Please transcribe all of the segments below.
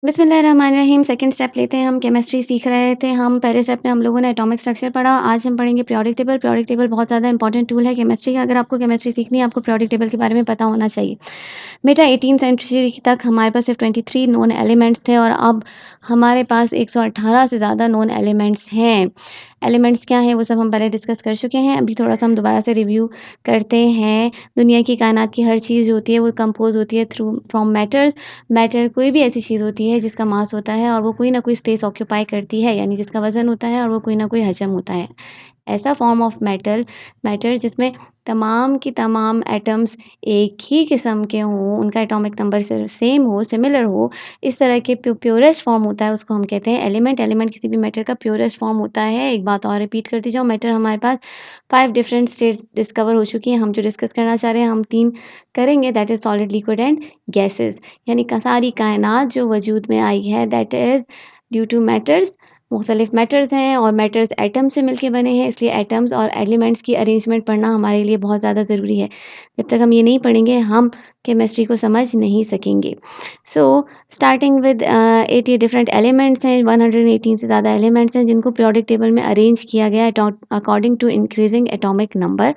बिस्मिल्लाहिर्रहमानिर्रहीम। Second step लेते हैं, हम केमिस्ट्री सीख रहे थे। हम पहले स्टेप में हम लोगों ने एटॉमिक स्ट्रक्चर पढ़ा। आज हम पढ़ेंगे पीरियोडिक टेबल। पीरियोडिक टेबल बहुत ज़्यादा इंपॉर्टेंट टूल है केमिस्ट्री का। अगर आपको केमिस्ट्री सीखनी है, आपको पीरियोडिक टेबल के बारे में पता होना चाहिए। बेटा 18th सेंचुरी तक हमारे पास सिर्फ 23 नोन एलिमेंट्स थे और अब हमारे पास 118 से ज़्यादा नोन एलिमेंट्स हैं। एलिमेंट्स क्या हैं वो सब हम पहले डिस्कस कर चुके हैं। अभी थोड़ा सा हम दोबारा से रिव्यू करते हैं। दुनिया की कायनात की हर चीज़ जो होती है वो कंपोज होती है थ्रू फ्रॉम मैटर्स। मैटर कोई भी ऐसी चीज़ होती है जिसका मास होता है और वो कोई ना कोई स्पेस ऑक्यूपाई करती है, यानी जिसका वज़न होता है और वो कोई ना कोई हजम होता है। ऐसा फॉर्म ऑफ मैटर मैटर जिसमें तमाम की तमाम एटम्स एक ही किस्म के हों, उनका एटॉमिक नंबर सेम हो, सिमिलर हो, इस तरह के प्योरेस्ट फॉर्म होता है, उसको हम कहते हैं एलिमेंट। एलिमेंट किसी भी मैटर का प्योरेस्ट फॉर्म होता है। एक बात और रिपीट करती जाऊँ, मैटर हमारे पास 5 डिफरेंट स्टेट्स डिस्कवर हो चुकी हैं। हम जो डिस्कस करना चाह रहे हैं हम 3 करेंगे, that is solid, liquid and gases. यानी सारी कायनात जो वजूद में आई है that is due to matters. मुख्तलिफ मैटर्स हैं और मैटर्स एटम से मिलके बने हैं, इसलिए एटम्स और एलिमेंट्स की अरेंजमेंट पढ़ना हमारे लिए बहुत ज़्यादा ज़रूरी है। जब तक हम ये नहीं पढ़ेंगे हम केमिस्ट्री को समझ नहीं सकेंगे। So starting with 80 different elements हैं, 118 से ज़्यादा एलिमेंट्स हैं जिनको पीरियोडिक टेबल में अरेंज किया गया है according to increasing atomic number.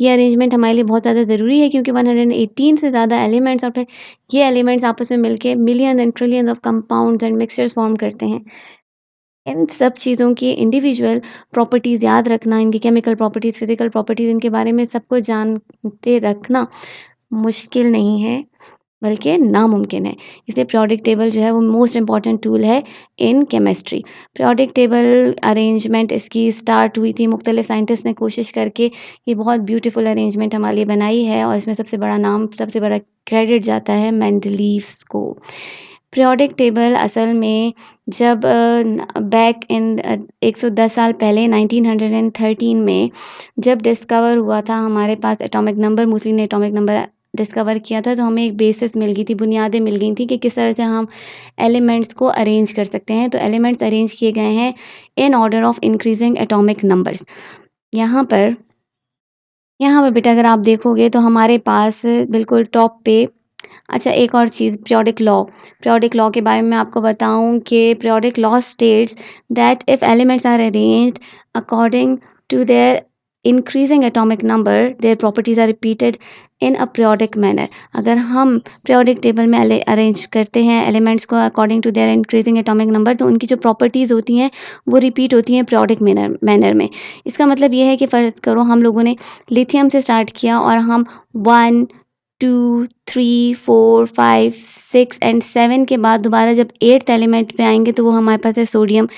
ये अरेंजमेंट हमारे लिए बहुत ज़्यादा ज़रूरी है क्योंकि 118 से ज़्यादा एलिमेंट्स और फिर ये एलिमेंट्स आपस में मिलके million and trillion of compounds and mixtures form करते हैं। इन सब चीज़ों की इंडिविजुअल प्रॉपर्टीज़ याद रखना, इनकी केमिकल प्रॉपर्टीज़, फिज़िकल प्रॉपर्टीज़, इनके बारे में सब कुछ जानते रखना मुश्किल नहीं है, बल्कि नामुमकिन है। इसलिए पीरियोडिक टेबल जो है वो मोस्ट इम्पॉर्टेंट टूल है in chemistry. Periodic table arrangement इसकी स्टार्ट हुई थी मुख्तलिफ साइंटिस्ट ने कोशिश करके ये बहुत ब्यूटीफुल अरेंजमेंट हमारे लिए बनाई है और इसमें सबसे बड़ा क्रेडिट जाता है मेंडलीव्स को। पीरियोडिक टेबल असल में जब बैक इन 110 साल पहले 1913 में जब डिस्कवर हुआ था हमारे पास एटॉमिक नंबर, मूसली ने एटॉमिक नंबर डिस्कवर किया था, तो हमें एक बेसिस मिल गई थी, बुनियादें मिल गई थी कि किस तरह से हम एलिमेंट्स को अरेंज कर सकते हैं। तो एलिमेंट्स अरेंज किए गए हैं in order of increasing atomic numbers. यहाँ पर यहाँ पर बेटा अगर आप देखोगे तो हमारे पास बिल्कुल टॉप पे अच्छा एक और चीज़ पीरियोडिक लॉ के बारे में आपको बताऊँ कि periodic law states that if elements are arranged according to their increasing atomic number their properties are repeated in a periodic manner. अगर हम पीरियोडिक टेबल में अरेंज करते हैं एलिमेंट्स को according to their increasing atomic number, तो उनकी जो properties होती हैं वो रिपीट होती हैं पीरियोडिक मैनर में। इसका मतलब ये है कि फ़र्ज़ करो हम लोगों ने लिथियम से स्टार्ट किया और हम 1 2 3 4 5 6 एंड 7 के बाद दोबारा जब 8th एलिमेंट पे आएँगे तो वो हमारे पास है सोडियम।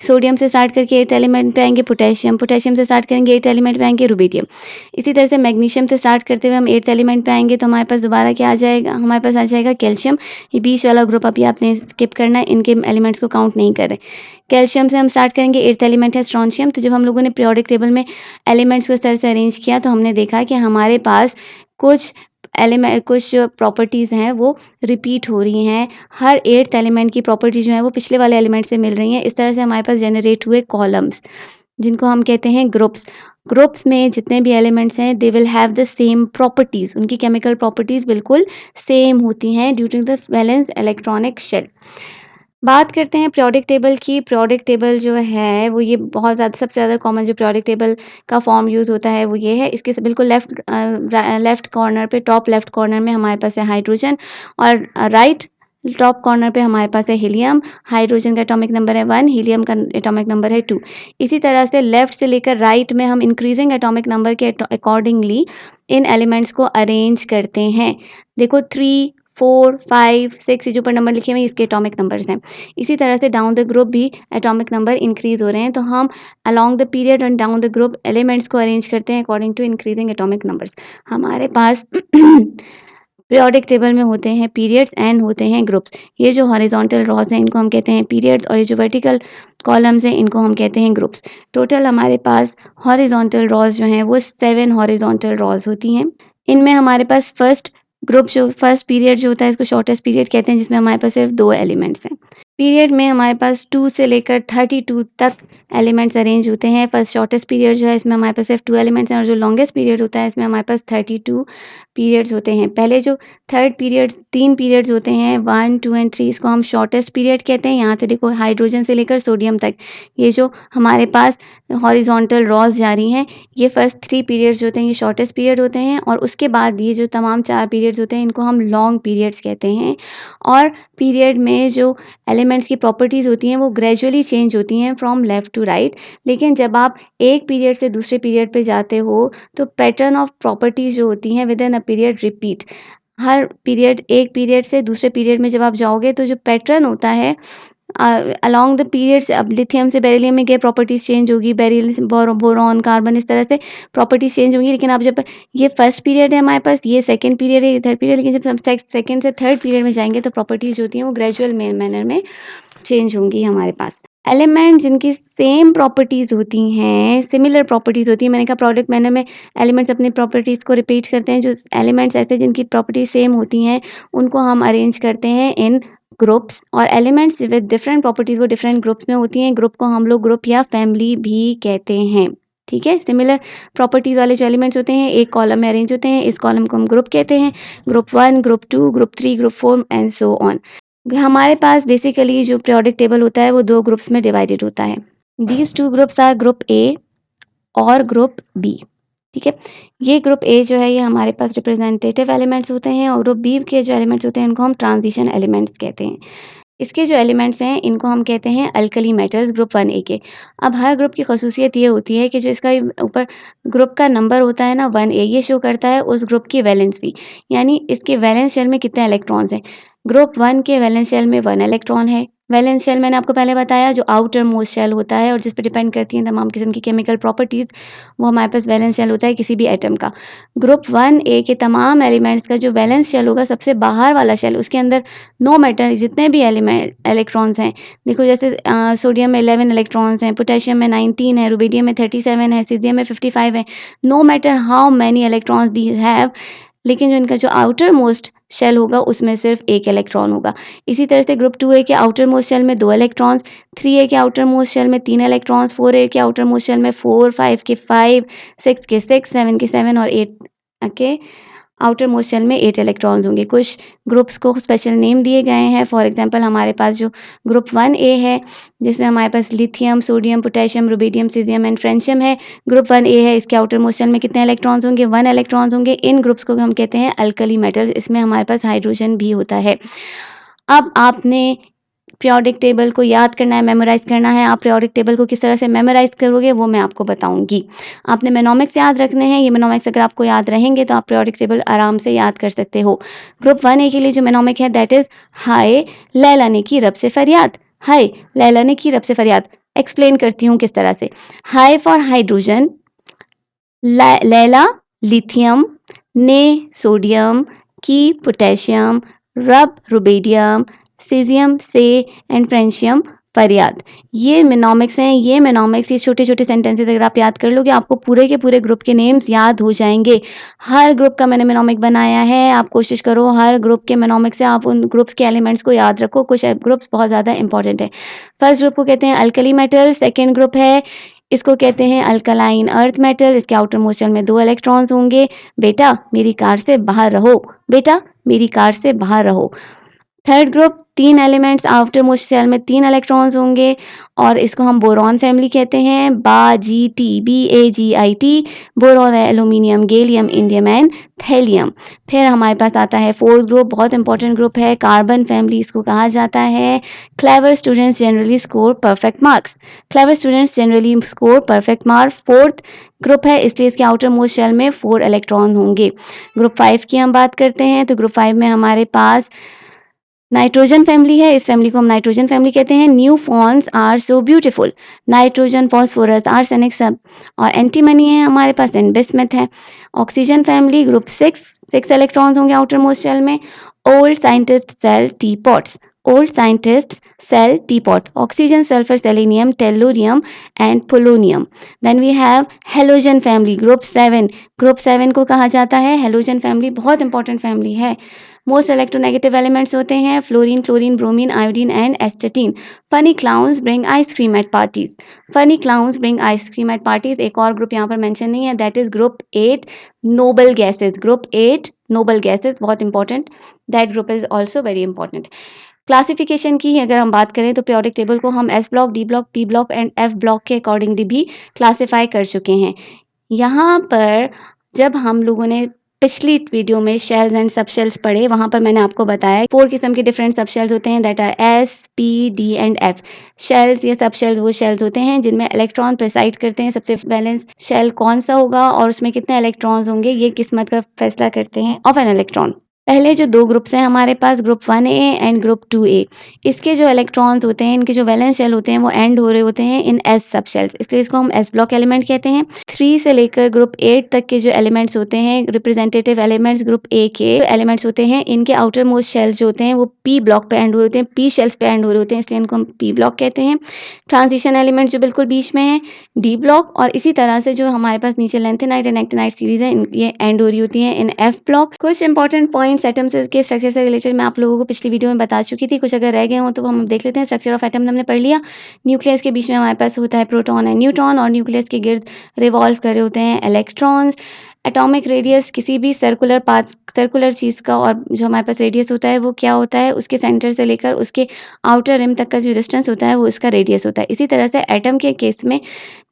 सोडियम से स्टार्ट करके 8th एलिमेंट पे आएँगे पोटेशियम। पोटेशियम से स्टार्ट करेंगे 8th एलिमेंट पे आएँगे रुबिडियम। इसी तरह से मैग्नीशियम से स्टार्ट करते हुए हम 8th एलिमेंट पे आएँगे तो हमारे पास दोबारा क्या आ जाएगा, हमारे पास आ जाएगा कैल्शियम। ये बीच वाला ग्रुप अभी आपने स्किप करना है, इनके एलिमेंट्स को काउंट नहीं कर रहे। कैल्शियम से हम स्टार्ट करेंगे, 8th एलिमेंट है स्ट्रोंशियम। तो जब हम लोगों ने पीरियोडिक टेबल में एलिमेंट्स को इस तरह से अरेंज किया तो हमने देखा कि हमारे पास कुछ कुछ प्रॉपर्टीज़ हैं वो रिपीट हो रही हैं। हर 8th एलिमेंट की प्रॉपर्टी जो है वो पिछले वाले एलिमेंट से मिल रही हैं। इस तरह से हमारे पास जनरेट हुए कॉलम्स जिनको हम कहते हैं ग्रुप्स। ग्रुप्स में जितने भी एलिमेंट्स हैं they will have the same properties, उनकी केमिकल प्रॉपर्टीज़ बिल्कुल सेम होती हैं due to the valence electronic shell. बात करते हैं पीरियोडिक टेबल की। पीरियोडिक टेबल जो है वो ये बहुत ज़्यादा सबसे ज़्यादा कॉमन जो पीरियोडिक टेबल का फॉर्म यूज़ होता है वो ये है। इसके बिल्कुल लेफ़्ट कॉर्नर पे, टॉप लेफ़्ट कॉर्नर में हमारे पास है हाइड्रोजन और राइट टॉप कॉर्नर पे हमारे पास है हीलियम। हाइड्रोजन का एटॉमिक नंबर है 1, हीलियम का एटॉमिक नंबर है 2। इसी तरह से लेफ़्ट से लेकर राइट में हम इंक्रीजिंग एटॉमिक नंबर के अकॉर्डिंगली इन एलिमेंट्स को अरेंज करते हैं। देखो 3 4 5 6 ये जो ऊपर नंबर लिखे हुए हैं इसके एटॉमिक नंबर्स हैं। इसी तरह से डाउन द ग्रुप भी एटॉमिक नंबर इंक्रीज़ हो रहे हैं, तो हम along the period and down the group elements को अरेंज करते हैं according to increasing atomic numbers. हमारे पास पीरियोडिक टेबल में होते हैं पीरियड्स एंड होते हैं ग्रुप्स। ये जो हॉरिजॉन्टल रॉज़ हैं इनको हम कहते हैं पीरियड्स और ये जो वर्टिकल कॉलम्स हैं इनको हम कहते हैं ग्रुप्स। टोटल हमारे पास हॉरिजॉन्टल रॉज़ जो हैं वो 7 हॉरिजॉन्टल रॉज़ होती हैं। इनमें हमारे पास फर्स्ट पीरियड जो होता है इसको शॉर्टेस्ट पीरियड कहते हैं जिसमें हमारे पास सिर्फ 2 एलिमेंट्स हैं। पीरियड में हमारे पास 2 से लेकर 32 तक एलिमेंट्स अरेंज होते हैं। फर्स्ट शॉर्टेस्ट पीरियड जो है इसमें हमारे पास सिर्फ 2 एलिमेंट्स हैं और जो लॉन्गेस्ट पीरियड होता है इसमें हमारे पास 32 पीरियड्स होते हैं। पहले जो थर्ड पीरियड 3 पीरियड्स होते हैं 1, 2 एंड 3 इसको हम शॉर्टेस्ट पीरियड कहते हैं। यहाँ से देखो हाइड्रोजन से लेकर सोडियम तक ये जो हमारे पास हॉरिजॉन्टल रॉज जा रही हैं ये फर्स्ट 3 पीरियड्स होते हैं ये शॉर्टेस्ट पीरियड होते हैं और उसके बाद ये जो तमाम 4 पीरियड्स होते हैं इनको हम लॉन्ग पीरियड्स कहते हैं। और पीरियड में जो एलिमेंट्स की प्रॉपर्टीज़ होती हैं वो ग्रेजुअली चेंज होती हैं फ्रॉम लेफ़्ट टू राइट। लेकिन जब आप एक पीरियड से दूसरे पीरियड पे जाते हो तो पैटर्न ऑफ प्रॉपर्टीज़ जो होती हैं with in a period repeat. Her period एक पीरियड से दूसरे पीरियड में जब आप जाओगे तो जो पैटर्न होता है अलोंग द पीरियड्स अब लिथियम से बेरिलियम में क्या प्रॉपर्टीज़ चेंज होगी, बेरिल से बोरॉन, कार्बन इस तरह से प्रॉपर्टीज़ चेंज होंगी। लेकिन अब जब ये फर्स्ट पीरियड है हमारे पास, ये सेकंड पीरियड है, ये थर्ड पीरियड, लेकिन जब हम सेकंड से थर्ड पीरियड में जाएँगे तो प्रॉपर्टीज़ जो होती हैं वो ग्रेजुअल मैनर में चेंज होंगी हमारे पास। एलिमेंट जिनकी सेम प्रॉपर्टीज़ होती हैं, सिमिलर प्रॉपर्टीज़ होती हैं, मैंने कहा प्रोडक्ट मैनर में एलिमेंट्स अपनी प्रॉपर्टीज़ को रिपीट करते हैं। जो एलिमेंट्स ऐसे जिनकी प्रॉपर्टीज़ सेम होती हैं उनको हम अरेंज करते हैं इन ग्रुप्स और एलिमेंट्स विद डिफरेंट प्रॉपर्टीज़ वो डिफरेंट ग्रुप्स में होती हैं। ग्रुप को हम लोग ग्रुप या फैमिली भी कहते हैं। ठीक है, सिमिलर प्रॉपर्टीज़ वाले जो एलिमेंट्स होते हैं एक कॉलम में अरेंज होते हैं। इस कॉलम को हम ग्रुप कहते हैं। Group 1, group 2, group 3, group 4 and so on. हमारे पास बेसिकली जो पीरियोडिक टेबल होता है वो 2 ग्रुप्स में डिवाइडेड होता है। These 2 groups are group A और ग्रुप बी। ठीक है, ये ग्रुप ए जो है ये हमारे पास रिप्रेजेंटेटिव एलिमेंट्स होते हैं और ग्रुप बी के जो एलिमेंट्स होते हैं इनको हम ट्रांजिशन एलिमेंट्स कहते हैं। इसके जो एलिमेंट्स हैं इनको हम कहते हैं अल्कली मेटल्स ग्रुप 1 ए के। अब हर ग्रुप की ख़ासियत ये होती है कि जो इसका ऊपर ग्रुप का नंबर होता है ना 1 ए, ये शो करता है उस ग्रुप की वैलेंसी, यानी इसके वैलेंस शेल में कितने इलेक्ट्रॉन्स हैं। ग्रुप 1 के वैलेंस शेल में 1 इलेक्ट्रॉन है। वैलेंस शेल मैंने आपको पहले बताया जो आउटर मोस्ट शेल होता है और जिस पर डिपेंड करती हैं तमाम किस्म की केमिकल प्रॉपर्टीज़, वो हमारे पास वैलेंस शेल होता है किसी भी एटम का। ग्रुप 1 ए के तमाम एलिमेंट्स का जो वैलेंस शेल होगा सबसे बाहर वाला शेल, उसके अंदर नो मैटर जितने भी इलेक्ट्रॉन्स हैं, देखो जैसे सोडियम में 11 इलेक्ट्रॉन्स हैं, पोटेशियम में 19 है, रुबिडियम में 37 है, सीज़ियम में 55 है। No matter how many electrons these have, लेकिन जो इनका जो आउटर मोस्ट शेल होगा उसमें सिर्फ 1 इलेक्ट्रॉन होगा। इसी तरह से ग्रुप 2 ए के आउटर मोस्ट शेल में 2 इलेक्ट्रॉन्स, 3 ए के आउटर मोस्ट शेल में 3 इलेक्ट्रॉन्स, 4 ए के आउटर मोस्ट शेल में 4, 5 के 5, 6 के 6, 7 के 7 और 8 के आउटर मोस्ट शेल में 8 इलेक्ट्रॉन्स होंगे। कुछ ग्रुप्स को स्पेशल नेम दिए गए हैं। फॉर एग्जांपल हमारे पास जो ग्रुप 1 ए है जिसमें हमारे पास lithium, sodium, potassium, rubidium, caesium and francium है। ग्रुप 1 ए है, इसके आउटर मोस्ट शेल में कितने इलेक्ट्रॉन्स होंगे, 1 इलेक्ट्रॉन्स होंगे। इन ग्रुप्स को हम कहते हैं अल्कली मेटल, इसमें हमारे पास हाइड्रोजन भी होता है। अब आपने पीरियोडिक टेबल को याद करना है, मेमोराइज़ करना है। आप पीरियोडिक टेबल को किस तरह से मेमोराइज़ करोगे वो मैं आपको बताऊँगी। आपने मेनोमिक्स याद रखने हैं, ये मेनोमिक्स अगर आपको याद रहेंगे तो आप पीरियोडिक टेबल आराम से याद कर सकते हो। ग्रुप 1 ए के लिए जो मेनोमिक है दैट इज़ हाय लैला ने की रब से फरियाद। हाय लैला ने की रब से फरियाद। एक्सप्लेन करती हूँ किस तरह से। हाय फॉर हाइड्रोजन, लैला लिथियम, ने सोडियम, की पोटेशियम, रब रुबिडियम, सीज़ियम से एंड फ्रेंशियम फरियाद। ये मेनोमिक्स हैं। ये मेनोमिक्स ये छोटे-छोटे सेंटेंसेस अगर आप याद कर लोगे आपको पूरे के पूरे ग्रुप के नेम्स याद हो जाएँगे। हर ग्रुप का मैंने मेनोमिक बनाया है। आप कोशिश करो हर ग्रुप के मेनोमिक से आप उन ग्रुप्स के एलिमेंट्स को याद रखो। कुछ ग्रुप्स बहुत ज़्यादा इंपॉर्टेंट है। फर्स्ट ग्रुप को कहते हैं अल्कली मेटल। सेकंड ग्रुप है इसको कहते हैं अल्कलाइन अर्थ मेटल। इसके आउटर मोस्ट शेल में 2 इलेक्ट्रॉन्स होंगे। बेटा मेरी कार से बाहर रहो, बेटा मेरी कार से बाहर रहो। Third group 3 elements, outer most shell में 3 इलेक्ट्रॉन्स होंगे और इसको हम बोरॉन फैमिली कहते हैं। BaGT, बोरॉन है aluminium, gallium, indium and thallium. फिर हमारे पास आता है फोर्थ ग्रुप, बहुत इंपॉर्टेंट ग्रुप है, कार्बन फैमिली इसको कहा जाता है। Clever students generally score perfect marks. Clever students generally score perfect marks. Fourth group है इसलिए इसके आउटर मोस्ट शेल में 4 इलेक्ट्रॉन होंगे। ग्रुप 5 की हम बात करते हैं तो ग्रुप 5 में हमारे पास नाइट्रोजन फैमिली है। इस फैमिली को हम नाइट्रोजन फैमिली कहते हैं। New phones are so beautiful, nitrogen, phosphorus, arsenic सब और एंटीमनी है हमारे पास एंड बिस्मथ है। ऑक्सीजन फैमिली ग्रुप 6 इलेक्ट्रॉन्स होंगे आउटर मोस्ट शेल में। Old scientist sell tea pots, old scientist sell tea pot, oxygen, sulphur, selenium, tellurium and polonium. Then we have halogen family group 7। Group 7 को कहा जाता है halogen family, बहुत important family है। Most electronegative elements होते हैं fluorine, chlorine, bromine, iodine and astatine. Funny clowns bring ice cream at parties. Funny clowns bring ice cream at parties. एक और ग्रुप यहाँ पर मेंशन नहीं है, that is group 8 noble gases. Group 8 noble gases बहुत important, that group is also very important. Classification की अगर हम बात करें तो पीरियोडिक टेबल को हम S block, D block, P block and F block के अकॉर्डिंगली भी क्लासीफाई कर चुके हैं। यहाँ पर जब हम लोगों ने पिछली वीडियो में शेल्स एंड सब शेल्स पढ़े, वहाँ पर मैंने आपको बताया 4 किस्म के डिफरेंट सब शेल्स होते हैं, that R S, P, D and F. Shells या सब शेल्स वो शेल्स होते हैं जिनमें इलेक्ट्रॉन प्रिसाइड करते हैं। सबसे बैलेंस शेल कौन सा होगा और उसमें कितने इलेक्ट्रॉन्स होंगे, ये किस्मत का फैसला करते हैं ऑफ एन इलेक्ट्रॉन। पहले जो 2 ग्रुप्स हैं हमारे पास, group 1A and group 2A। इसके जो इलेक्ट्रॉन्स होते हैं, इनके जो वैलेंस शेल होते हैं वो एंड हो रहे होते हैं इन एस सब शेल्स, इसलिए इसको हम एस ब्लॉक एलिमेंट कहते हैं। 3 से लेकर ग्रुप 8 तक के जो एलिमेंट्स होते हैं, रिप्रेजेंटेटिव एलिमेंट्स ग्रुप A के एलिमेंट्स होते हैं, इनके आउटर मोस्ट शेल्स जो होते हैं वो पी ब्लॉक पे एंड हो रहे होते हैं, पी शेल्स पे एंड हो रहे होते हैं, इसलिए इनको हम पी ब्लॉक कहते हैं। ट्रांजिशन एलिमेंट जो बिल्कुल बीच में है, डी ब्लॉक। और इसी तरह से जो हमारे पास नीचे लेंथेनाइट एंड एक्टिनाइट सीरीज है, ये एंड हो रही होती है इन एफ ब्लॉक। कुछ इंपॉर्टेंट पॉइंट्स एटम के स्ट्रक्चर से रिलेटेड मैं आप लोगों को पिछली वीडियो में बता चुकी थी, कुछ अगर रह गए हो तो हम देख लेते हैं। स्ट्रक्चर ऑफ एटम हमने पढ़ लिया। न्यूक्लियस के बीच में हमारे पास होता है प्रोटॉन एंड न्यूट्रॉन, और न्यूक्लियस के गिर्द रिवॉल्व कर रहे होते हैं इलेक्ट्रॉन्स। एटॉमिक रेडियस किसी भी सर्कुलर पाथ, सर्कुलर चीज़ का, और जो हमारे पास रेडियस होता है वो क्या होता है, उसके सेंटर से लेकर उसके आउटर रिम तक का जो डिस्टेंस होता है वो इसका रेडियस होता है। इसी तरह से एटम के केस में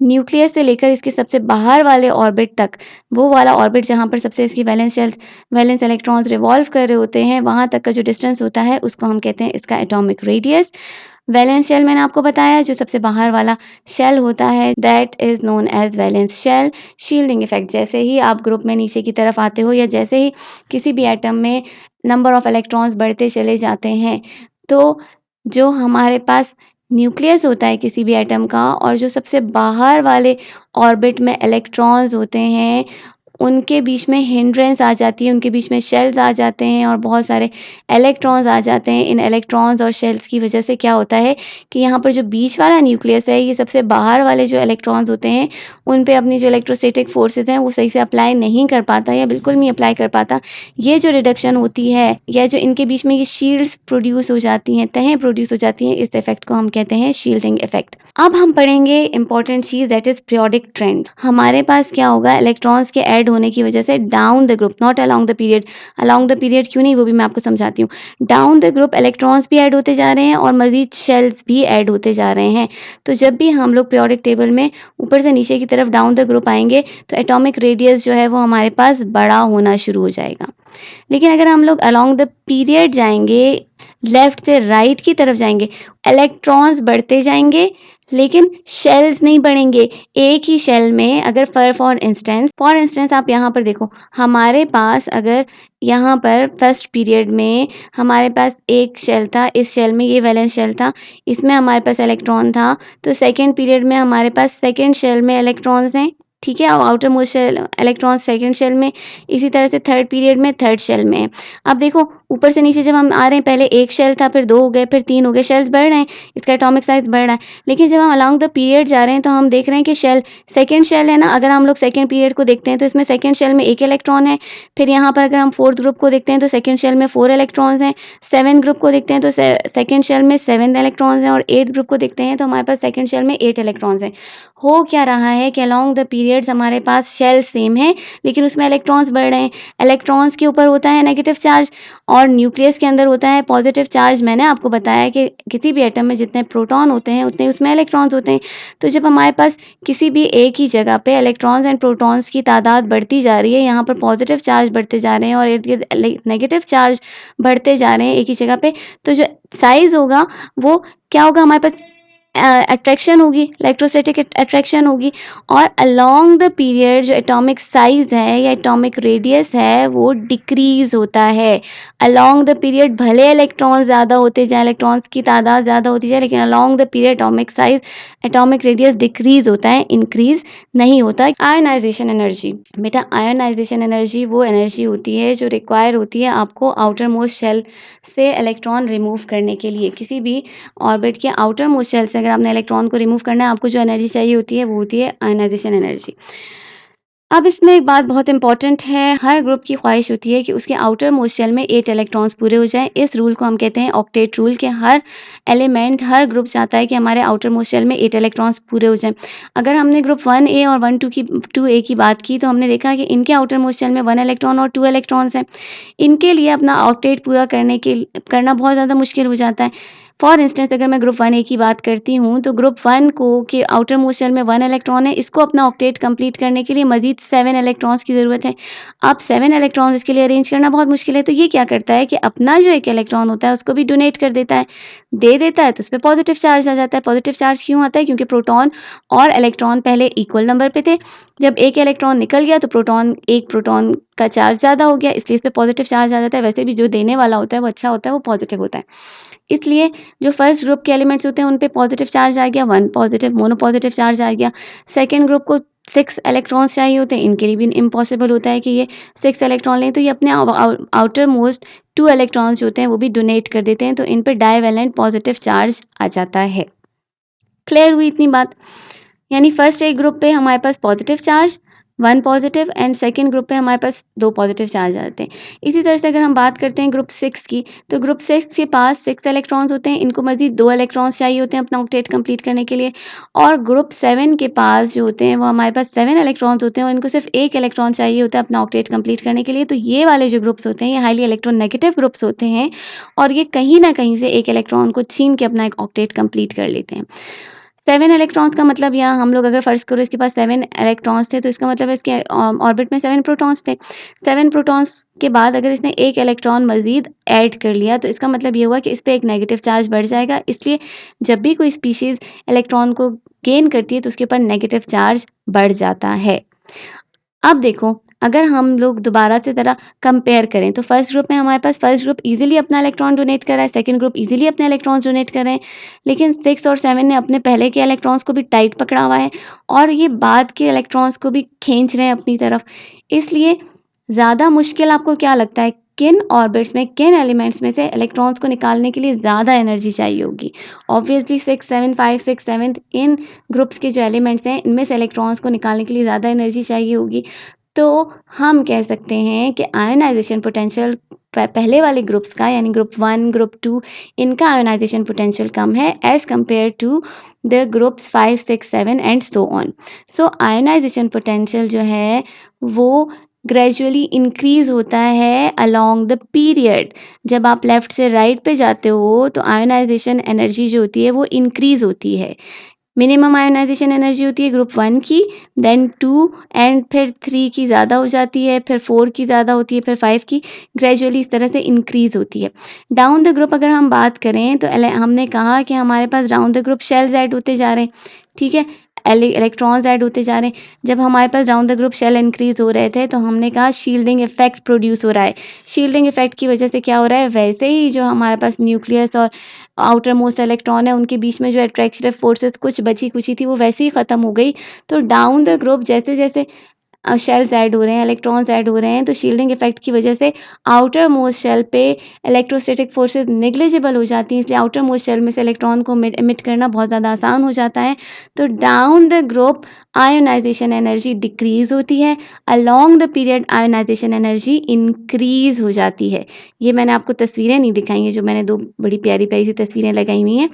न्यूक्लियस से लेकर इसके सबसे बाहर वाले ऑर्बिट तक, वो वाला ऑर्बिट जहाँ पर सबसे इसकी वैलेंस इलेक्ट्रॉन्स रिवॉल्व कर रहे होते हैं, वहाँ तक का जो डिस्टेंस होता है उसको हम कहते हैं इसका एटॉमिक रेडियस। वैलेंस शेल मैंने आपको बताया, जो सबसे बाहर वाला शेल होता है that is known as valence shell. Shielding effect, जैसे ही आप ग्रुप में नीचे की तरफ आते हो या जैसे ही किसी भी एटम में नंबर ऑफ इलेक्ट्रॉन्स बढ़ते चले जाते हैं, तो जो हमारे पास न्यूक्लियस होता है किसी भी एटम का, और जो सबसे बाहर वाले ऑर्बिट में इलेक्ट्रॉन्स होते हैं, उनके बीच में हिंड्रेंस आ जाती है, उनके बीच में शेल्स आ जाते हैं और बहुत सारे इलेक्ट्रॉन्स आ जाते हैं। इन इलेक्ट्रॉन्स और शेल्स की वजह से क्या होता है कि यहाँ पर जो बीच वाला न्यूक्लियस है, ये सबसे बाहर वाले जो इलेक्ट्रॉन्स होते हैं उन पे अपनी जो इलेक्ट्रोस्टैटिक फोर्सेस हैं वो सही से अप्लाई नहीं कर पाता या बिल्कुल नहीं अप्लाई कर पाता। ये जो रिडक्शन होती है या जो इनके बीच में ये शील्ड्स प्रोड्यूस हो जाती हैं, तहें प्रोड्यूस हो जाती हैं, इस इफेक्ट को हम कहते हैं शील्डिंग इफेक्ट। अब हम पढ़ेंगे इंपॉर्टेंट चीज, दैट इज पीरियोडिक ट्रेंड। हमारे पास क्या होगा, इलेक्ट्रॉन्स के ऐड होने की वजह से down the group, not along the period, along the period क्यों नहीं वो भी मैं आपको समझाती हूँ। डाउन द ग्रुप इलेक्ट्रॉन्स भी ऐड होते जा रहे हैं और मजीद शेल्स भी ऐड होते जा रहे हैं। तो जब भी हम लोग पीरियोडिक टेबल में ऊपर से नीचे की तरफ डाउन द ग्रुप आएंगे तो एटॉमिक रेडियस जो है वो हमारे पास बड़ा होना शुरू हो जाएगा। लेकिन अगर हम लोग अलोंग द पीरियड जाएंगे, लेफ्ट से राइट की तरफ जाएंगे, इलेक्ट्रॉन्स बढ़ते जाएंगे लेकिन शेल्स नहीं बढ़ेंगे। एक ही शेल में अगर फॉर इंस्टेंस आप यहाँ पर देखो, हमारे पास अगर यहाँ पर फर्स्ट पीरियड में हमारे पास एक शेल था, इस शेल में ये वैलेंस शेल था, इसमें हमारे पास इलेक्ट्रॉन था, तो सेकेंड पीरियड में हमारे पास सेकेंड शेल में इलेक्ट्रॉन्स हैं, ठीक है, और outer most shell electron second shell में। इसी तरह से थर्ड पीरियड में थर्ड शेल में। अब देखो ऊपर से नीचे जब हम आ रहे हैं, पहले एक शेल था, फिर 2 हो गए, फिर 3 हो गए, शेल्स बढ़ रहे हैं, इसका एटॉमिक साइज बढ़ रहा है। लेकिन जब हम अलोंग द पीरियड जा रहे हैं तो हम देख रहे हैं कि सेकेंड शेल है ना, अगर हम लोग सेकेंड पीरियड को देखते हैं तो इसमें सेकेंड शेल में 1 इलेक्ट्रॉन है। फिर यहाँ पर अगर हम फोर्थ ग्रुप को देखते हैं तो सेकेंड शेल में 4 इलेक्ट्रॉन्स हैं। 7 ग्रुप को देखते हैं तो सेकेंड शेल में 7 इलेक्ट्रॉन्स हैं, और 8 ग्रुप को देखते हैं तो हमारे पास सेकेंड शेल में 8 इलेक्ट्रॉन्स हैं। हो क्या रहा है कि अलोंग द पीरियड्स हमारे पास शेल सेम है लेकिन उसमें इलेक्ट्रॉन्स बढ़ रहे हैं। इलेक्ट्रॉन्स के ऊपर होता है नेगेटिव चार्ज और न्यूक्लियस के अंदर होता है पॉजिटिव चार्ज। मैंने आपको बताया कि किसी भी एटम में जितने प्रोटॉन होते हैं उतने उसमें इलेक्ट्रॉन्स होते हैं। तो जब हमारे पास किसी भी एक ही जगह पे इलेक्ट्रॉन्स एंड प्रोटॉन्स की तादाद बढ़ती जा रही है, यहाँ पर पॉजिटिव चार्ज बढ़ते जा रहे हैं और इर्द गिर्द नेगेटिव चार्ज बढ़ते जा रहे हैं एक ही जगह पे, तो जो साइज होगा वो क्या होगा, हमारे पास अट्रैक्शन होगी, इलेक्ट्रोस्टैटिक अट्रैक्शन होगी। और अलोंग द पीरियड जो एटॉमिक साइज है या एटॉमिक रेडियस है वो डिक्रीज होता है। अलोंग द पीरियड भले इलेक्ट्रॉन्स ज़्यादा होते जाए, इलेक्ट्रॉन्स की तादाद ज़्यादा होती जाए, लेकिन along the period atomic size, atomic radius decrease होता है, इंक्रीज नहीं होता। आयोनाइजेशन एनर्जी, बेटा आयोनाइजेशन एनर्जी वो एनर्जी होती है जो रिक्वायर होती है आपको आउटर मोस्ट शेल से इलेक्ट्रॉन रिमूव करने के लिए। किसी भी ऑर्बिट के आउटर मोस्ट शेल से अगर आपने इलेक्ट्रॉन को रिमूव करना है, आपको जो एनर्जी चाहिए होती है वो होती है आयोनाइजेशन एनर्जी। अब इसमें एक बात बहुत इंपॉर्टेंट है, हर ग्रुप की ख्वाहिश होती है कि उसके आउटर मोस्ट शेल में 8 इलेक्ट्रॉन्स पूरे हो जाएँ। इस रूल को हम कहते हैं ऑक्टेट रूल कि हर एलिमेंट, हर ग्रुप चाहता है कि हमारे आउटर मोस्ट शेल में 8 इलेक्ट्रॉन्स पूरे हो जाएँ। अगर हमने ग्रुप 1A और 2A की बात की तो हमने देखा कि इनके आउटर मोस्ट शेल में 1 इलेक्ट्रॉन और 2 इलेक्ट्रॉन्स हैं। इनके लिए अपना ऑक्टेट पूरा करना बहुत ज़्यादा मुश्किल हो जाता है। फॉर इंस्टेंस अगर मैं ग्रुप 1A की बात करती हूँ, तो ग्रुप 1 को के आउटर मोस्ट शेल में 1 इलेक्ट्रॉन है, इसको अपना ऑक्टेट कंप्लीट करने के लिए मज़ीद 7 इलेक्ट्रॉन्स की ज़रूरत है। अब 7 इलेक्ट्रॉन्स इसके लिए अरेंज करना बहुत मुश्किल है, तो ये क्या करता है कि अपना जो 1 इलेक्ट्रॉन होता है, उसको भी डोनेट कर देता है। दे देता है तो उसपे पॉज़िटिव चार्ज आ जाता है। पॉज़िटिव चार्ज क्यों आता है? क्योंकि प्रोटॉन और इलेक्ट्रॉन पहले इक्वल नंबर पे थे। जब 1 इलेक्ट्रॉन निकल गया तो एक प्रोटॉन का चार्ज ज़्यादा हो गया, इसलिए इसपे पॉज़िटिव चार्ज आ जाता है। वैसे भी जो देने वाला होता है, वो अच्छा होता है, वो पॉज़िटिव होता है। इसलिए जो फर्स्ट ग्रुप के एलिमेंट्स होते हैं उन पे पॉजिटिव चार्ज आ गया, 1 पॉजिटिव मोनो पॉजिटिव चार्ज आ गया। सेकंड ग्रुप को 6 इलेक्ट्रॉन्स चाहिए होते हैं, इनके लिए भी इम्पॉसिबल होता है कि ये 6 इलेक्ट्रॉन लें, तो ये अपने आउटर मोस्ट 2 इलेक्ट्रॉन्स जो होते हैं वो भी डोनेट कर देते हैं, तो इन पे डाइवैलेंट पॉजिटिव चार्ज आ जाता है। क्लियर हुई इतनी बात? यानी फर्स्ट एक ग्रुप पे हमारे पास positive charge, 1 positive and second group पे हमारे पास 2 पॉजिटिव चार्ज आते हैं। इसी तरह से अगर हम बात करते हैं ग्रुप 6 की, तो ग्रुप 6 के पास 6 इलेक्ट्रॉन्स होते हैं, इनको मज़ीद 2 इलेक्ट्रॉन्स चाहिए होते हैं अपना ऑक्टेट कंप्लीट करने के लिए। और ग्रुप 7 के पास जो होते हैं वो हमारे पास 7 इलेक्ट्रॉन्स होते हैं और इनको सिर्फ 1 इलेक्ट्रॉन चाहिए होता है अपना ऑक्टेट कंप्लीट करने के लिए। तो ये वाले जो ग्रुप्स होते हैं ये हाईली इलेक्ट्रोनेगेटिव ग्रुप्स होते हैं और ये कहीं न कहीं से 1 इलेक्ट्रॉन को छीन के अपना एक ऑक्टेट कंप्लीट कर लेते हैं। 7 इलेक्ट्रॉन्स का मतलब यहाँ हम लोग अगर फ़र्ज़ करो इसके पास 7 इलेक्ट्रॉन्स थे, तो इसका मतलब है इसके ऑर्बिट में 7 प्रोटॉन्स थे। 7 प्रोटॉन्स के बाद अगर इसने 1 इलेक्ट्रॉन मज़ीद ऐड कर लिया, तो इसका मतलब ये हुआ कि इस पे एक नेगेटिव चार्ज बढ़ जाएगा। इसलिए जब भी कोई स्पीशीज़ इलेक्ट्रॉन को गेन करती है, तो उसके ऊपर नेगेटिव चार्ज बढ़ जाता है। अब देखो, अगर हम लोग दोबारा से ज़रा कंपेयर करें, तो फर्स्ट ग्रुप में हमारे पास फर्स्ट ग्रुप ईज़िली अपना इलेक्ट्रॉन डोनेट कर रहा है, सेकंड ग्रुप ईज़िली अपने इलेक्ट्रॉन्स डोनेट कर रहे हैं, लेकिन 6 और 7 ने अपने पहले के इलेक्ट्रॉन्स को भी टाइट पकड़ा हुआ है और ये बाद के इलेक्ट्रॉन्स को भी खींच रहे हैं अपनी तरफ। इसलिए ज़्यादा मुश्किल आपको क्या लगता है, किन ऑर्बिट्स में, किन एलिमेंट्स में से इलेक्ट्रॉन्स को निकालने के लिए ज़्यादा एनर्जी चाहिए होगी? ऑब्वियसली 6, 7, 5, 6, 7 इन ग्रुप्स के जो एलिमेंट्स हैं, इनमें से इलेक्ट्रॉन्स को निकालने के लिए ज़्यादा एनर्जी चाहिए होगी। तो हम कह सकते हैं कि आयोनाइज़ेशन पोटेंशियल पहले वाले ग्रुप्स का यानी ग्रुप 1, ग्रुप 2 इनका आयोनाइज़ेशन पोटेंशियल कम है as compared to the groups 5, 6, 7 and so on. So ionization potential जो है वो ग्रेजुअली इंक्रीज़ होता है अलोंग द पीरियड। जब आप लेफ़्ट से राइट पे जाते हो तो आयोनाइज़ेशन एनर्जी जो होती है वो इंक्रीज़ होती है। मिनिमम आयोनाइज़ेशन एनर्जी होती है ग्रुप 1 की, देन 2 एंड फिर 3 की ज़्यादा हो जाती है, फिर 4 की ज़्यादा होती है, फिर 5 की, ग्रेजुअली इस तरह से इंक्रीज़ होती है। डाउन द ग्रुप अगर हम बात करें तो हमने कहा कि हमारे पास down the group shells add होते जा रहे हैं, ठीक है? इलेक्ट्रॉन्स ऐड होते जा रहे हैं। जब हमारे पास down the group shell increase हो रहे थे तो हमने कहा शील्डिंग इफ़ेक्ट प्रोड्यूस हो रहा है। शील्डिंग इफ़ेक्ट की वजह से क्या हो रहा है, वैसे ही जो हमारे पास न्यूक्लियस और आउटर मोस्ट इलेक्ट्रॉन है उनके बीच में जो अट्रैक्टिव फोर्सेस कुछ बची-खुची थी वो वैसे ही ख़त्म हो गई। तो डाउन द ग्रुप जैसे-जैसे शेल्स ऐड हो रहे हैं, इलेक्ट्रॉन्स ऐड हो रहे हैं, तो शील्डिंग इफ़ेक्ट की वजह से आउटर मोस्ट शेल पे इलेक्ट्रोस्टैटिक फोर्सेस नेग्लिजिबल हो जाती हैं, इसलिए आउटर मोस्ट शेल में से इलेक्ट्रॉन को एमिट करना बहुत ज़्यादा आसान हो जाता है। तो down the group ionisation energy decrease होती है, along the period ionisation energy increase हो जाती है। ये मैंने आपको तस्वीरें नहीं दिखाई हैं, जो मैंने 2 बड़ी प्यारी-प्यारी सी तस्वीरें लगाई हुई हैं।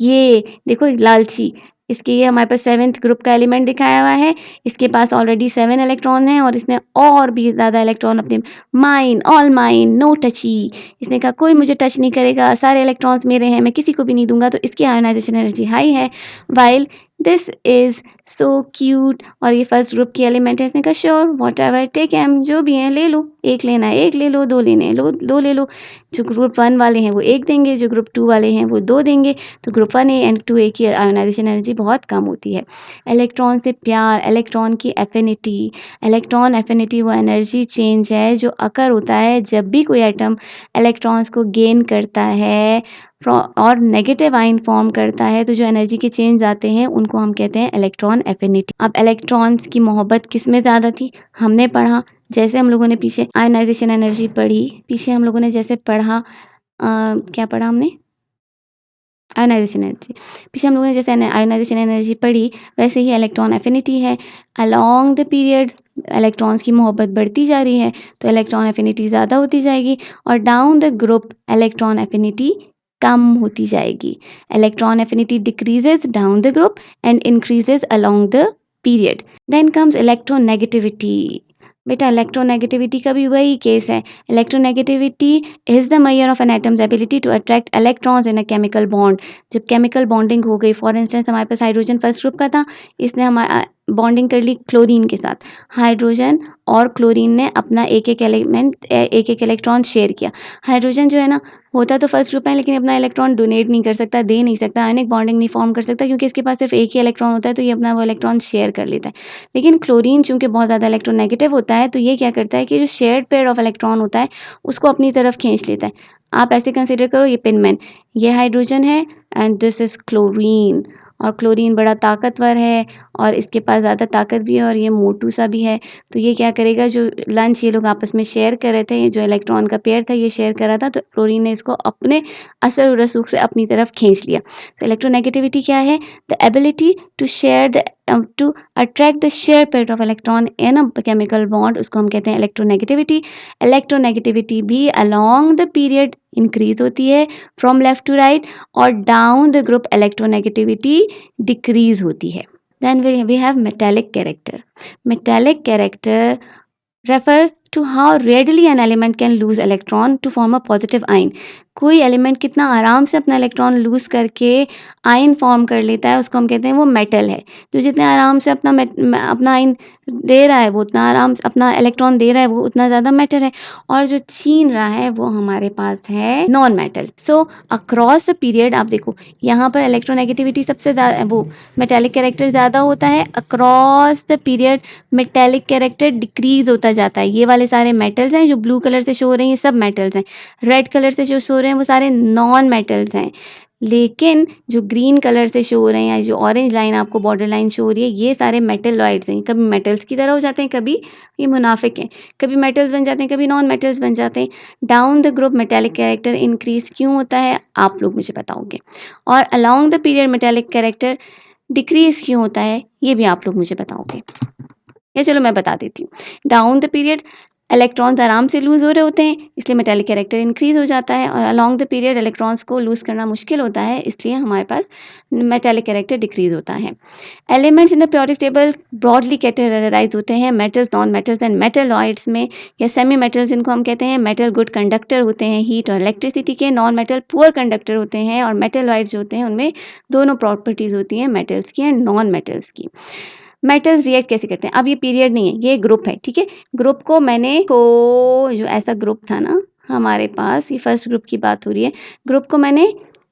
ये देखो लालची, इसके ये हमारे पास 7th ग्रुप का एलिमेंट दिखाया हुआ है। इसके पास ऑलरेडी 7 इलेक्ट्रॉन हैं और इसने और भी ज़्यादा इलेक्ट्रॉन अपने mine, all mine, no touchy. इसने कहा कोई मुझे टच नहीं करेगा, सारे इलेक्ट्रॉन्स मेरे हैं, मैं किसी को भी नहीं दूँगा, तो इसकी आयोनाइज़ेशन एनर्जी हाई है। While this is so cute और ये फर्स्ट ग्रुप की एलिमेंट है। इसने कहा श्योर व्हाटएवर टेक एम, जो भी हैं ले लो, 1 लेना है 1 ले लो, 2 लेने हैं 2 ले लो। जो ग्रुप 1 वाले हैं वो 1 देंगे, जो ग्रुप 2 वाले हैं वो 2 देंगे। तो ग्रुप 1A एंड 2A की आयोनाइज़ेशन एनर्जी बहुत कम होती है। इलेक्ट्रॉन से प्यार, इलेक्ट्रॉन की एफिनिटी, इलेक्ट्रॉन एफिनिटी वो एनर्जी चेंज है जो अकर होता है जब भी कोई एटम इलेक्ट्रॉन्स को गेन करता है और नेगेटिव आयन फॉर्म करता है, तो जो एनर्जी के चेंज आते हैं उनको हम कहते हैं इलेक्ट्रॉन एफिनिटी। अब इलेक्ट्रॉन्स की मोहब्बत किस में ज़्यादा थी, हमने पढ़ा, जैसे हम लोगों ने पीछे आयोनाइज़ेशन एनर्जी पढ़ी, पीछे हम लोगों ने जैसे पढ़ा क्या पढ़ा हमने? Ionization energy. पीछे हम लोगों ने जैसे आयोनाइजेशन एनर्जी पढ़ी, वैसे ही इलेक्ट्रॉन एफिनिटी है। अलोंग द पीरियड इलेक्ट्रॉन्स की मोहब्बत बढ़ती जा रही है, तो इलेक्ट्रॉन एफिनिटी ज़्यादा होती जाएगी, और down the group electron affinity कम होती जाएगी। Electron affinity decreases down the group and increases along the period. Then comes electronegativity. बेटा इलेक्ट्रोनेगेटिविटी का भी वही केस है। Electronegativity is the measure of an atom's ability to attract electrons in a chemical bond. जब chemical bonding हो गई, for instance हमारे पास hydrogen first group का था, इसने हमारा बॉन्डिंग कर ली क्लोरीन के साथ। हाइड्रोजन और क्लोरीन ने अपना एक एक इलेक्ट्रॉन शेयर किया। हाइड्रोजन जो है ना, होता तो फर्स्ट ग्रुप है, लेकिन अपना इलेक्ट्रॉन डोनेट नहीं कर सकता, दे नहीं सकता, आयनिक बॉन्डिंग नहीं फॉर्म कर सकता, क्योंकि इसके पास सिर्फ एक ही इलेक्ट्रॉन होता है, तो ये अपना वो इलेक्ट्रॉन शेयर कर लेता है। लेकिन क्लोरीन चूंकि बहुत ज़्यादा इलेक्ट्रोनेगेटिव होता है, तो ये क्या करता है कि जो शेयर्ड पेयर ऑफ इलेक्ट्रॉन होता है उसको अपनी तरफ खींच लेता है। आप ऐसे कंसिडर करो, ये पिनमैन, ये हाइड्रोजन है एंड दिस इज क्लोरीन, और क्लोरीन बड़ा ताकतवर है और इसके पास ज़्यादा ताकत भी है और ये मोटू सा भी है। तो ये क्या करेगा, जो लंच ये लोग आपस में शेयर कर रहे थे, ये जो इलेक्ट्रॉन का पेयर था ये शेयर कर रहा था, तो क्लोरीन ने इसको अपने असल रसूख से अपनी तरफ खींच लिया। तो इलेक्ट्रोनेगेटिविटी क्या है? The ability to share the to attract the share pair of electron in a chemical bond, उसको हम कहते हैं इलेक्ट्रोनेगेटिविटी। इलेक्ट्रोनेगेटिविटी भी अलोंग द पीरियड इंक्रीज होती है फ्रॉम लेफ्ट टू राइट, और down the group electronegativity decrease होती है। Then we have metallic character. Metallic character refer to how readily an element can lose electron to form a positive ion. कोई element कितना आराम से अपना electron lose करके ion form कर लेता है, उसको हम कहते हैं वो मेटल है। जो जितने आराम से अपना आयन दे रहा है, वो उतना आराम से अपना इलेक्ट्रॉन दे रहा है, वो उतना ज़्यादा मेटल है, और जो छीन रहा है वो हमारे पास है non metal. So across the period आप देखो, यहाँ पर इलेक्ट्रोनेगेटिविटी सबसे ज़्यादा, वो मेटेलिक कैरेक्टर ज़्यादा होता है। Across the period metallic character decrease होता जाता है। ये वाले सारे मेटल्स हैं जो ब्लू कलर से शो हो रहे हैं, ये सब मेटल्स हैं। रेड कलर से जो शो हो रहे हैं वो सारे नॉन मेटल्स हैं। लेकिन जो ग्रीन कलर से शो हो रहे हैं, या जो ऑरेंज लाइन आपको बॉर्डर लाइन शो हो रही है, ये सारे मेटलॉइड्स हैं। कभी मेटल्स की तरह हो जाते हैं, कभी ये मुनाफिक हैं, कभी मेटल्स बन जाते हैं, कभी नॉन मेटल्स बन जाते हैं। Down the group metallic character increase क्यों होता है, आप लोग मुझे बताओगे। और along the period metallic character decrease क्यों होता है, ये भी आप लोग मुझे बताओगे। या चलो मैं बता देती हूँ। डाउन द पीरियड इलेक्ट्रॉन्स आराम से लूज़ हो रहे होते हैं, इसलिए मेटेलिक कैरेक्टर इंक्रीज हो जाता है, और अलोंग द पीरियड इलेक्ट्रॉन्स को लूज़ करना मुश्किल होता है, इसलिए हमारे पास मेटेलिक कैरेक्टर डिक्रीज होता है। Elements in the periodic table broadly categorize होते हैं metals, non metals and metalloids में, या सेमी मेटल्स जिनको हम कहते हैं। मेटल गुड कंडक्टर होते हैं हीट और इलेक्ट्रिसिटी के, नॉन मेटल पुअर कंडक्टर होते हैं, और मेटलॉइड्स जो होते हैं उनमें दोनों प्रॉपर्टीज़ होती हैं, मेटल्स की एंड नॉन मेटल्स की। मेटल्स रिएक्ट कैसे करते हैं, अब ये पीरियड नहीं है, ये ग्रुप है, ठीक है। ग्रुप को जो ऐसा ग्रुप था ना हमारे पास, ये फर्स्ट ग्रुप की बात हो रही है, ग्रुप को मैंने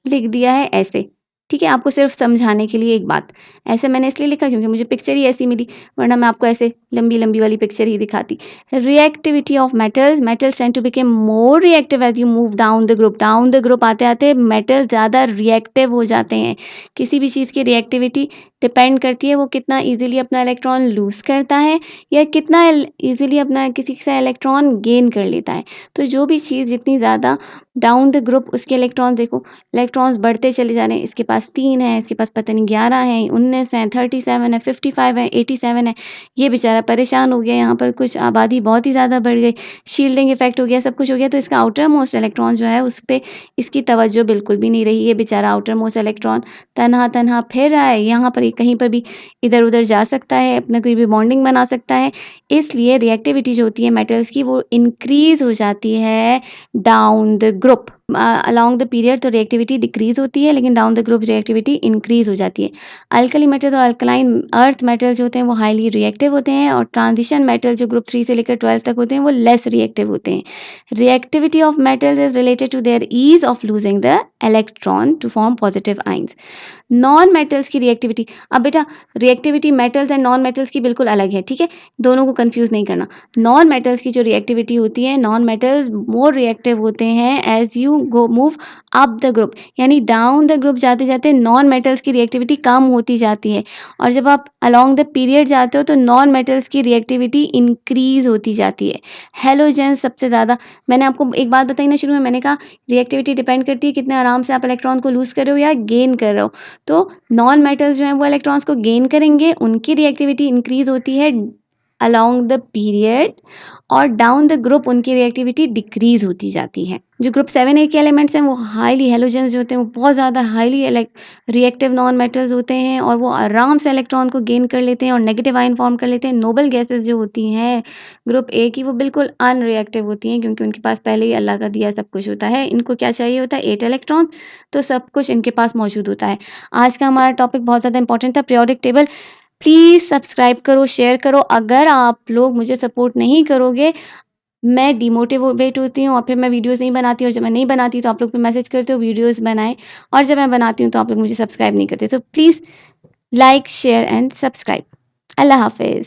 लिख दिया है ऐसे, ठीक है। आपको सिर्फ समझाने के लिए एक बात, ऐसे मैंने इसलिए लिखा क्योंकि मुझे पिक्चर ही ऐसी मिली, वरना मैं आपको ऐसे लंबी लंबी वाली पिक्चर ही दिखाती। Reactivity of metals tend to become more reactive as you move down the group. Down the group आते आते मेटल ज़्यादा रिएक्टिव हो जाते हैं। किसी भी चीज़ की रिएक्टिविटी डिपेंड करती है वो कितना इजीली अपना इलेक्ट्रॉन लूज़ करता है, या कितना इजीली अपना किसी से इलेक्ट्रॉन गेन कर लेता है। तो जो भी चीज़ जितनी ज़्यादा डाउन द ग्रुप, उसके इलेक्ट्रॉन देखो, इलेक्ट्रॉन्स बढ़ते चले जा रहे हैं। इसके पास 3 है, इसके पास पता नहीं 11 है, 19 है, 37 है, 55 है, 87 है। ये बेचारा परेशान हो गया, यहाँ पर कुछ आबादी बहुत ही ज़्यादा बढ़ गई, शील्डिंग इफेक्ट हो गया, सब कुछ हो गया, तो इसका आउटर मोस्ट इलेक्ट्रॉन जो है उस पर इसकी तवज्जो बिल्कुल भी नहीं रही। ये बेचारा आउटर मोस्ट इलेक्ट्रॉन तनहा तनहा फिर रहा है, यहाँ पर कहीं पर भी इधर उधर जा सकता है, अपना कोई भी बॉन्डिंग बना सकता है। इसलिए रिएक्टिविटी जो होती है मेटल्स की, वो इंक्रीज हो जाती है down the group. Along the period तो रिएक्टिविटी डिक्रीज होती है, लेकिन down the group reactivity increase हो जाती है। अल्कली मेटल्स और अल्कलाइन अर्थ मेटल जो होते हैं वो हाईली रिएक्टिव होते हैं, और ट्रांजिशन मेटल जो ग्रुप 3 से लेकर 12 तक होते हैं वो लेस रिएक्टिव होते हैं। Reactivity of metals is related to their ease of losing the electron to form positive ions. Non metals की रिएक्टिविटी, अब बेटा reactivity metals and non metals की बिल्कुल अलग है, ठीक है, दोनों को कंफ्यूज नहीं करना। नॉन मेटल्स की जो रिएक्टिविटी होती है, नॉन मेटल्स मोर रिएक्टिव होते हैं as you move up the group, यानी डाउन द ग्रुप जाते जाते नॉन मेटल्स की रिएक्टिविटी कम होती जाती है, और जब आप अलोंग द पीरियड जाते हो तो नॉन मेटल्स की रिएक्टिविटी इंक्रीज होती जाती है। हेलोजेंस सबसे ज़्यादा, मैंने आपको एक बात बताई ना शुरू में, मैंने कहा रिएक्टिविटी डिपेंड करती है कितने आराम से आप इलेक्ट्रॉन को लूज़ कर रहे हो या गेन कर रहे हो। तो नॉन मेटल्स जो हैं वो इलेक्ट्रॉन्स को गेन करेंगे, उनकी रिएक्टिविटी इंक्रीज होती है अलोंग द पीरियड, और डाउन द ग्रुप उनकी रिएक्टिविटी डिक्रीज होती जाती है। जो ग्रुप 7A के एलिमेंट्स हैं वो हाईली हेलोजेंस जो होते हैं वो बहुत ज़्यादा हाईली रिएक्टिव नॉन मेटल्स होते हैं, और वो आराम से इलेक्ट्रॉन को गेन कर लेते हैं और नेगेटिव आयन फॉर्म कर लेते हैं। नोबल गैसेस जो होती हैं ग्रुप ए की वो बिल्कुल अनरिएक्टिव होती हैं, क्योंकि उनके पास पहले ही अल्लाह का दिया सब कुछ होता है। इनको क्या चाहिए होता है? 8 इलेक्ट्रॉन, तो सब कुछ इनके पास मौजूद होता है। आज का हमारा टॉपिक बहुत ज़्यादा इंपॉर्टेंट था, पीरियोडिक टेबल। प्लीज़ सब्सक्राइब करो, शेयर करो। अगर आप लोग मुझे सपोर्ट नहीं करोगे, मैं डिमोटिवेट होती हूँ और फिर मैं वीडियोज़ नहीं बनाती, और जब मैं नहीं बनाती तो आप लोग फिर मैसेज करते हो वीडियोज़ बनाएँ, और जब मैं बनाती हूँ तो आप लोग मुझे सब्सक्राइब नहीं करते। So please like, share and subscribe. अल्लाह हाफ़िज़।